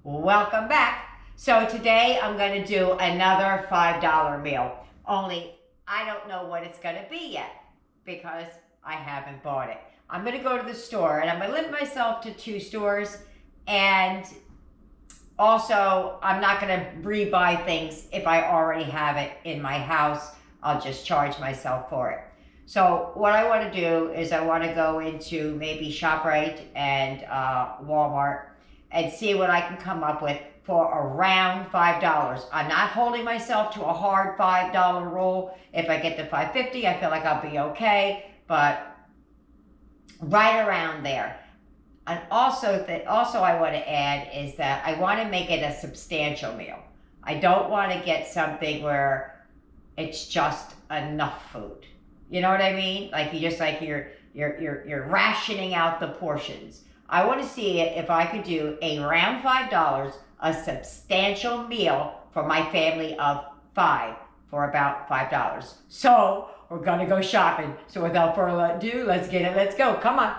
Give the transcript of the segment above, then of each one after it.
Welcome back. So today I'm going to do another $5 meal. Only I don't know what it's going to be yet because I haven't bought it. I'm going to go to the store and I'm going to limit myself to 2 stores, and also I'm not going to rebuy things if I already have it in my house. I'll just charge myself for it. So what I want to do is I want to go into maybe ShopRite and Walmart and see what I can come up with for around $5. I'm not holding myself to a hard $5 rule. If I get to $5.50, I feel like I'll be okay, but right around there. And also I want to add is that I want to make it a substantial meal. I don't want to get something where it's just enough food. You know what I mean? Like you're rationing out the portions. I want to see if I could do around $5, a substantial meal for my family of 5 for about $5. So we're gonna go shopping. So without further ado, let's get it. Let's go. Come on.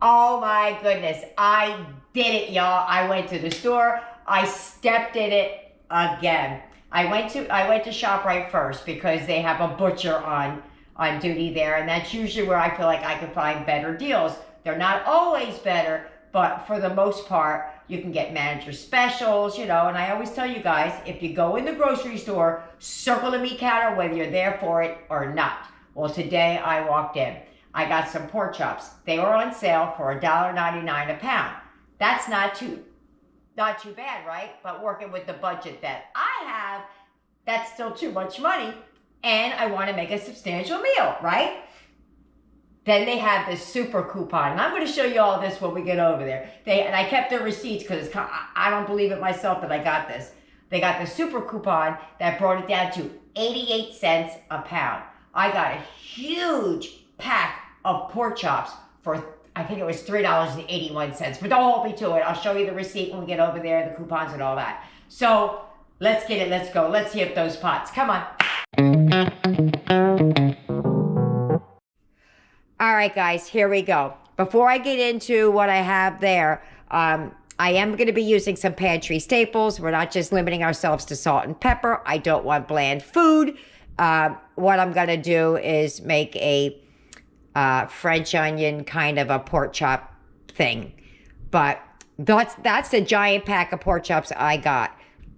Oh my goodness, I did it, y'all. I went to the store. I stepped in it again. I went to ShopRite first because they have a butcher on duty there, and that's usually where I feel like I can find better deals. They're not always better, but for the most part, you can get manager specials, you know, and I always tell you guys, if you go in the grocery store, circle the meat counter whether you're there for it or not. Well, today I walked in. I got some pork chops. They were on sale for $1.99 a pound. That's not too bad, right? But working with the budget that I have, that's still too much money, and I want to make a substantial meal, right? Then they have this super coupon, and I'm going to show you all this when we get over there. And I kept their receipts because I don't believe it myself that I got this. They got the super coupon that brought it down to 88 cents a pound. I got a huge pack of pork chops for, I think it was $3.81, but don't hold me to it. I'll show you the receipt when we get over there, the coupons and all that. So let's get it, let's go. Let's hit those pots, come on. All right, guys, here we go. Before I get into what I have there, I am going to be using some pantry staples. We're not just limiting ourselves to salt and pepper. I don't want bland food. What I'm going to do is make a French onion kind of a pork chop thing. But that's a giant pack of pork chops I got.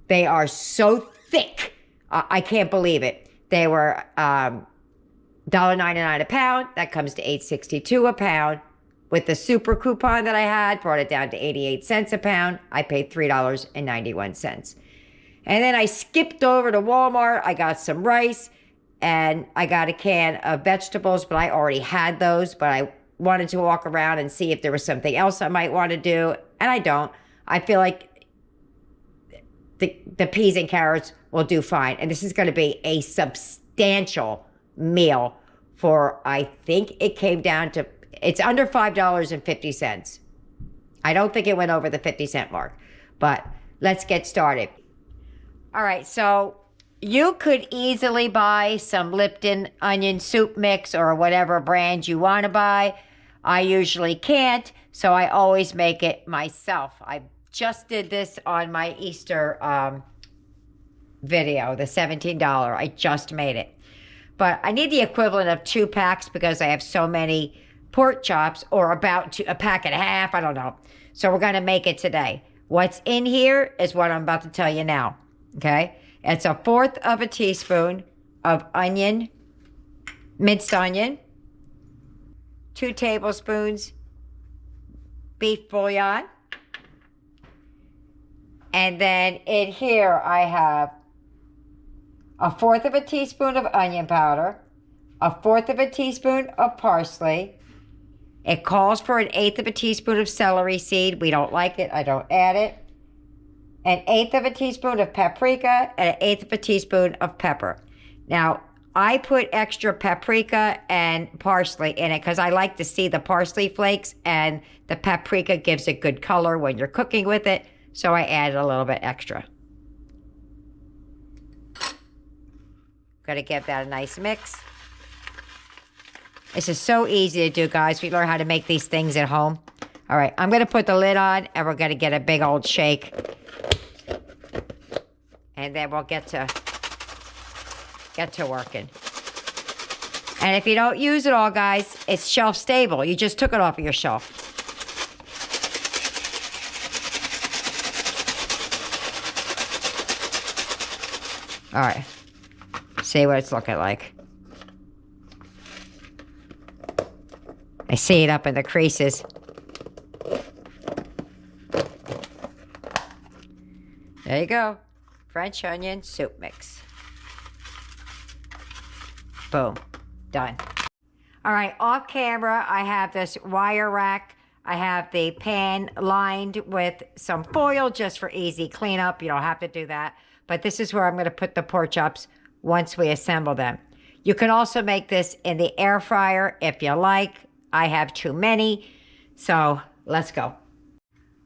They are so thick. I can't believe it. They were $1.99 a pound. That comes to $8.62 a pound. With the super coupon that I had, brought it down to 88 cents a pound. I paid $3.91. And then I skipped over to Walmart. I got some rice and I got a can of vegetables, but I already had those. But I wanted to walk around and see if there was something else I might want to do. And I don't. I feel like the peas and carrots will do fine. And this is going to be a substantial meal for, I think it came down to, it's under $5.50. I don't think it went over the 50-cent mark, but let's get started. All right, so you could easily buy some Lipton onion soup mix or whatever brand you want to buy. I usually can't, so I always make it myself. I just did this on my Easter video, the $17. I just made it. But I need the equivalent of 2 packs because I have so many pork chops, or about a pack and a half, I don't know. So we're going to make it today. What's in here is what I'm about to tell you now, okay? It's 1/4 of a teaspoon of onion, minced onion, 2 tablespoons beef bouillon, and then in here I have 1/4 of a teaspoon of onion powder, 1/4 of a teaspoon of parsley. It calls for 1/8 of a teaspoon of celery seed. We don't like it. I don't add it. 1/8 of a teaspoon of paprika and 1/8 of a teaspoon of pepper. Now, I put extra paprika and parsley in it because I like to see the parsley flakes, and the paprika gives a good color when you're cooking with it. So I added a little bit extra. Gonna give that a nice mix. This is so easy to do, guys. We learn how to make these things at home. All right, I'm going to put the lid on, and we're going to get a big old shake. And then we'll get to working. And if you don't use it all, guys, it's shelf stable. You just took it off of your shelf. All right. See what it's looking like. I see it up in the creases. There you go. French onion soup mix. Boom. Done. All right, off camera, I have this wire rack. I have the pan lined with some foil just for easy cleanup. You don't have to do that. But this is where I'm going to put the pork chops once we assemble them. You can also make this in the air fryer if you like. I have too many, so let's go.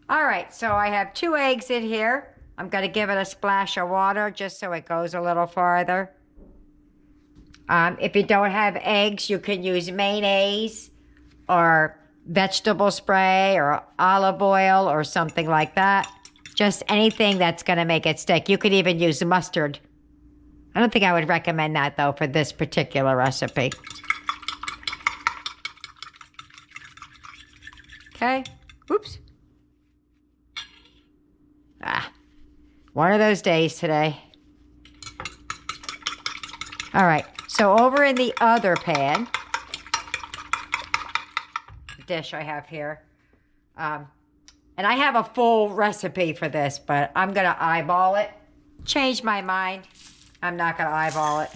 All right, so I have 2 eggs in here. I'm going to give it a splash of water just so it goes a little farther. If you don't have eggs, you can use mayonnaise or vegetable spray or olive oil or something like that. Just anything that's going to make it stick. You could even use mustard. I don't think I would recommend that, though, for this particular recipe. Okay. Oops. One of those days today. All right. So over in the other pan, dish I have here, and I have a full recipe for this, but I'm going to eyeball it. Change my mind. I'm not going to eyeball it.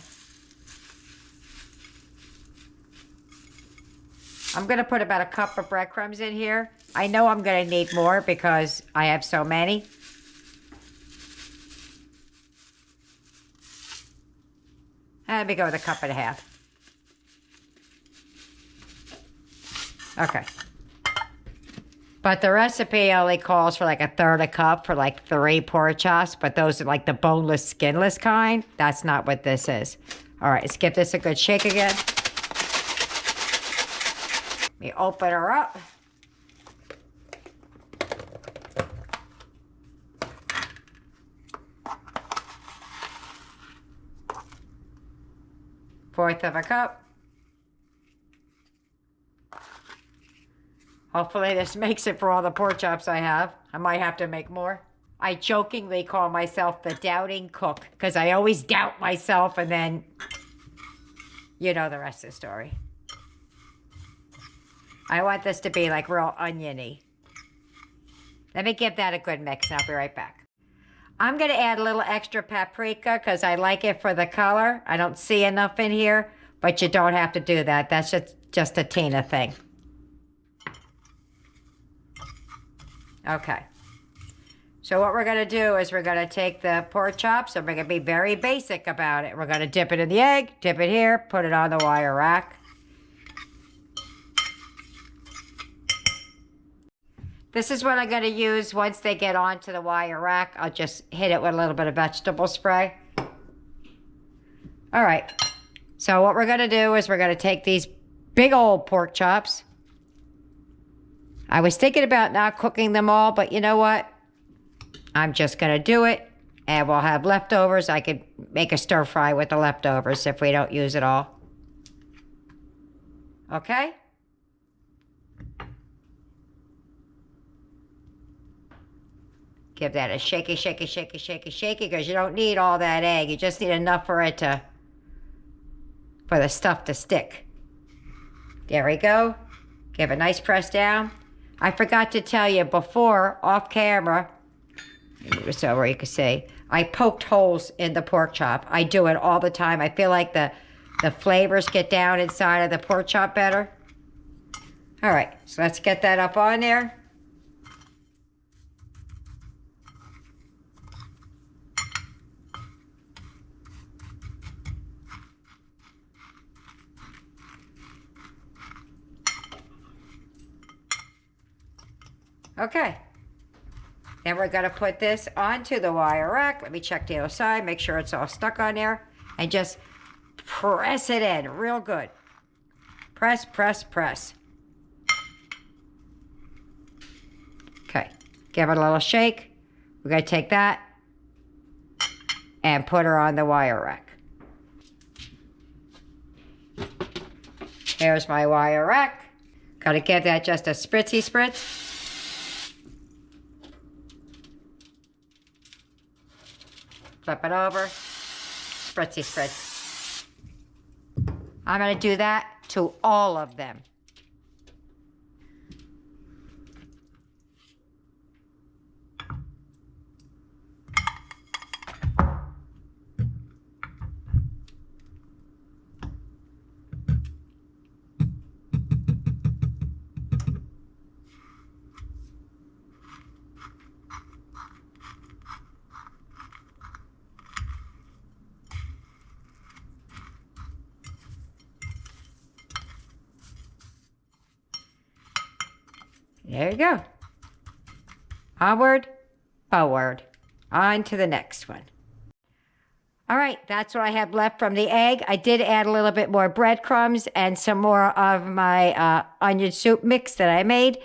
I'm going to put about a cup of breadcrumbs in here. I know I'm going to need more because I have so many. Let me go with a cup and a half. Okay. But the recipe only calls for like 1/3 a cup for like 3 pork chops, but those are like the boneless, skinless kind. That's not what this is. All right, let's give this a good shake again. Let me open her up. Fourth of a cup. Hopefully this makes it for all the pork chops I have. I might have to make more. I jokingly call myself the doubting cook because I always doubt myself, and then you know the rest of the story. I want this to be like real oniony. Let me give that a good mix and I'll be right back. I'm going to add a little extra paprika because I like it for the color. I don't see enough in here, but you don't have to do that. That's just a Tina thing. Okay. So what we're going to do is we're going to take the pork chops and we're going to be very basic about it. We're going to dip it in the egg, dip it here, put it on the wire rack. This is what I'm going to use once they get onto the wire rack. I'll just hit it with a little bit of vegetable spray. All right. So what we're going to do is we're going to take these big old pork chops. I was thinking about not cooking them all, but you know what? I'm just going to do it, and we'll have leftovers. I could make a stir fry with the leftovers if we don't use it all. Okay? Give that a shaky, shaky, shaky, shaky, shaky, because you don't need all that egg. You just need enough for it to, for the stuff to stick. There we go. Give a nice press down. I forgot to tell you before, off camera, move this over, you can see, I poked holes in the pork chop. I do it all the time. I feel like the flavors get down inside of the pork chop better. All right, so let's get that up on there. Okay, then we're going to put this onto the wire rack. Let me check the other side, make sure it's all stuck on there, and just press it in real good. Press, press, press. Give it a little shake. We're going to take that and put her on the wire rack. Here's my wire rack. Got to give that just a spritzy spritz. Flip it over. Spritzy spritz. I'm going to do that to all of them. There you go. Onward, forward. On to the next one. All right, that's what I have left from the egg. I did add a little bit more breadcrumbs and some more of my onion soup mix that I made.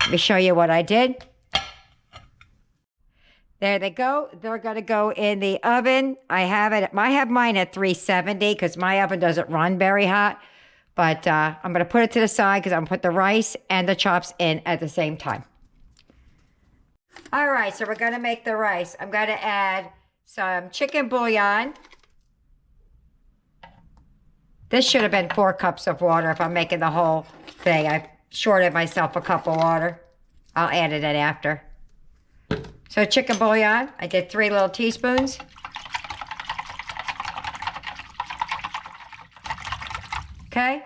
Let me show you what I did. There they go. They're going to go in the oven. I have mine at 370 because my oven doesn't run very hot. But I'm going to put it to the side because I'm going to put the rice and the chops in at the same time. All right, so we're going to make the rice. I'm going to add some chicken bouillon. This should have been 4 cups of water if I'm making the whole thing. I shorted myself a cup of water. I'll add it in after. So chicken bouillon, I did 3 little teaspoons. Okay.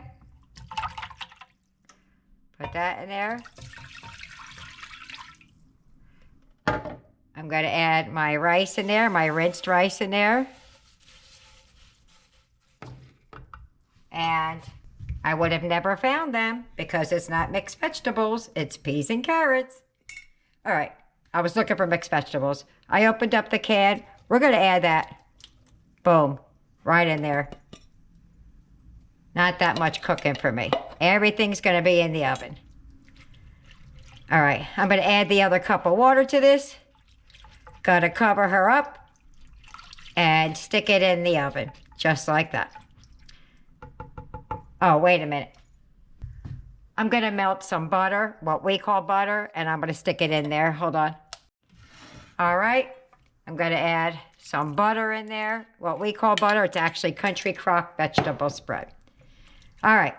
Put that in there. I'm going to add my rice in there, my rinsed rice in there. And I would have never found them because it's not mixed vegetables. It's peas and carrots. All right. I was looking for mixed vegetables. I opened up the can. We're going to add that. Boom. Right in there. Not that much cooking for me. Everything's going to be in the oven. All right, I'm going to add the other cup of water to this. Got to cover her up and stick it in the oven, just like that. Oh, wait a minute. I'm going to melt some butter, what we call butter, and I'm going to stick it in there. Hold on. All right, I'm going to add some butter in there, what we call butter. It's actually country crock vegetable spread. All right.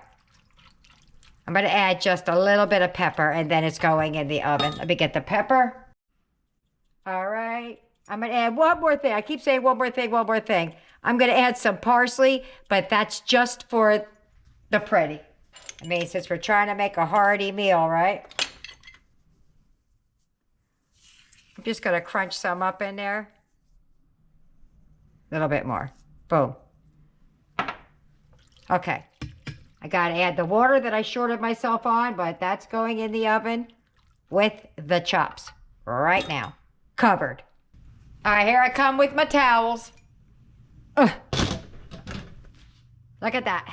I'm going to add just a little bit of pepper, and then it's going in the oven. Let me get the pepper. All right. I'm going to add one more thing. I keep saying one more thing, one more thing. I'm going to add some parsley, but that's just for the pretty. I mean, since we're trying to make a hearty meal, right? I'm just going to crunch some up in there. A little bit more. Boom. Okay. I got to add the water that I shorted myself on, but that's going in the oven with the chops right now. Covered. All right, here I come with my towels. Ugh. Look at that.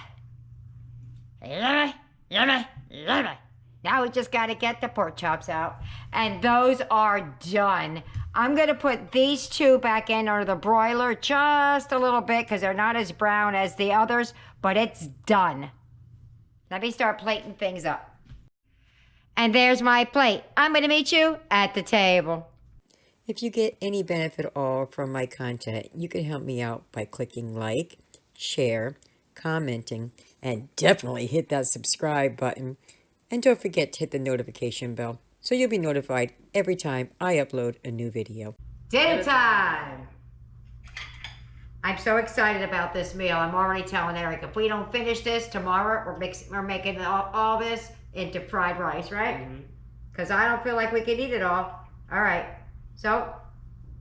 Yummy, yummy, yummy. Now we just got to get the pork chops out. And those are done. I'm going to put these 2 back in under the broiler just a little bit because they're not as brown as the others, but it's done. Let me start plating things up. And there's my plate. I'm going to meet you at the table. If you get any benefit at all from my content, you can help me out by clicking like, share, commenting, and definitely hit that subscribe button. And don't forget to hit the notification bell so you'll be notified every time I upload a new video. Dinner time! I'm so excited about this meal. I'm already telling Eric, if we don't finish this tomorrow, we're making all this into fried rice, right? Because I don't feel like we can eat it all. All right, so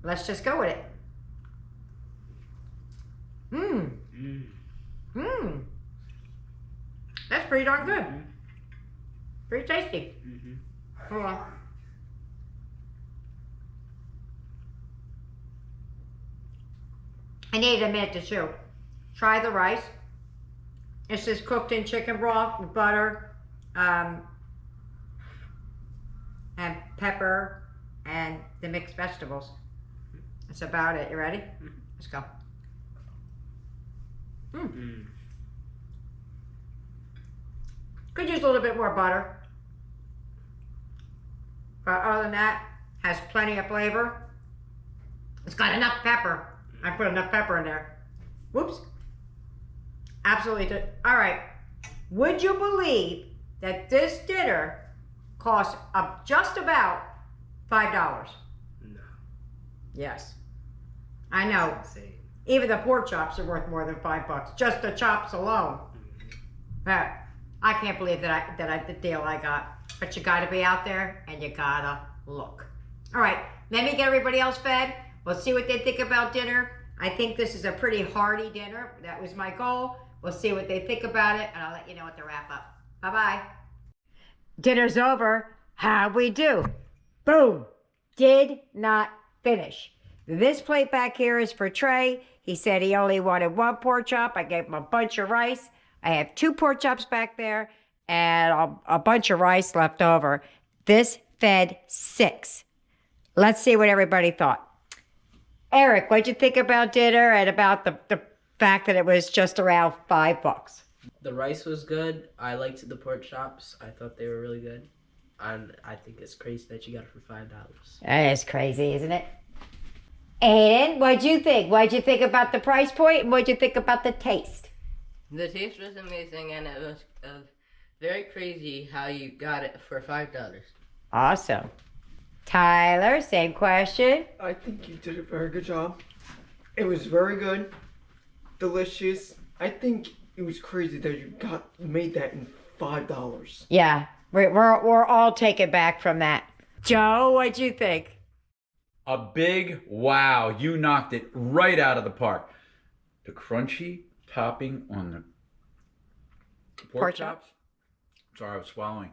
let's just go with it. That's pretty darn good. Pretty tasty. Hold on. I needed a minute to chew. Try the rice. It's just cooked in chicken broth with butter, and pepper, and the mixed vegetables. That's about it. You ready? Let's go. Could use a little bit more butter. But other than that, has plenty of flavor. It's got enough pepper. I put enough pepper in there. Whoops. Absolutely good. All right. Would you believe that this dinner cost just about $5? No. Yes. I know. That's insane. Even the pork chops are worth more than $5. Just the chops alone. But I can't believe the deal I got. But you gotta be out there and you gotta look. All right, let me get everybody else fed. We'll see what they think about dinner. I think this is a pretty hearty dinner. That was my goal. We'll see what they think about it, and I'll let you know at the wrap up. Bye-bye. Dinner's over. How'd we do? Boom. Did not finish. This plate back here is for Trey. He said he only wanted 1 pork chop. I gave him a bunch of rice. I have 2 pork chops back there and a bunch of rice left over. This fed 6. Let's see what everybody thought. Eric, what'd you think about dinner and about the fact that it was just around $5? The rice was good. I liked the pork chops. I thought they were really good. And I think it's crazy that you got it for $5. That is crazy, isn't it? Aiden, what'd you think? What'd you think about the price point and what'd you think about the taste? The taste was amazing, and it was very crazy how you got it for $5. Awesome. Tyler, same question. I think you did a very good job. It was very good, delicious. I think it was crazy that you made that in $5. Yeah, we're all taken back from that. Joe, what'd you think? A big wow. You knocked it right out of the park. The crunchy topping on the pork chops. Sorry, I was swallowing.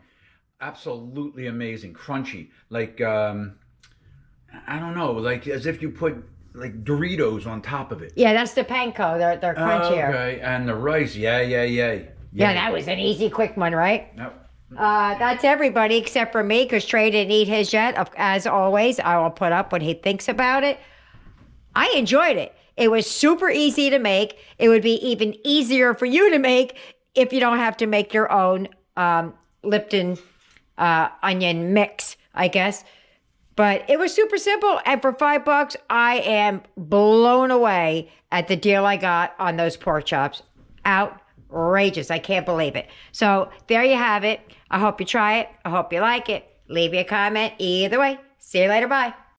Absolutely amazing. Crunchy. Like, I don't know, like as if you put like Doritos on top of it. Yeah, that's the panko. They're crunchier. Okay, and the rice. Yeah. Yeah, that was an easy, quick one, right? Yep. That's everybody except for me, because Trey didn't eat his yet. As always, I will put up what he thinks about it. I enjoyed it. It was super easy to make. It would be even easier for you to make if you don't have to make your own Lipton onion mix, I guess. But it was super simple. And for $5, I am blown away at the deal I got on those pork chops. Outrageous. I can't believe it. So there you have it. I hope you try it. I hope you like it. Leave me a comment. Either way. See you later. Bye.